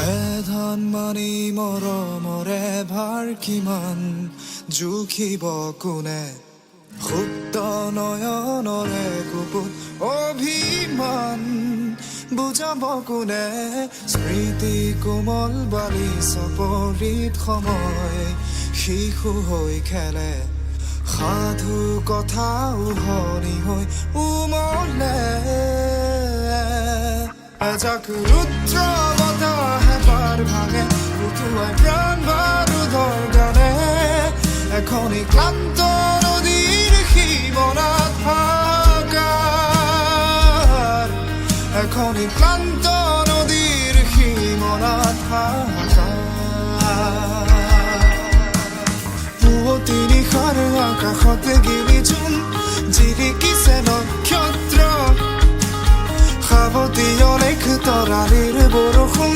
해단만이 멀어머래 밝기만 죽이 벚꾸네 훅 떠너여 너의 구분 어비만 부자 벚꾸네 스프리티 কোমল বালিসা পরিত সময় শিশু হৈ খেলে সাধু কথা উহনি হৈ উমলে এজাক ৰুদ্ৰ বতাহে পাৰ ভাঙে ঋতুৱাই প্ৰাণ বাৰুদৰ গানে এখনি ক্লান্ত নদীৰ সীমনাত হাহাকাৰ এখনি ক্লান্ত নদীৰ সীমনাত হাহাকাৰ পুৱতি নিশাৰ আকাশতে গিলি জোন জিলিকিছে নক্ষত্ৰ সাৱতি অনেক তৰালিৰ বৰষুণ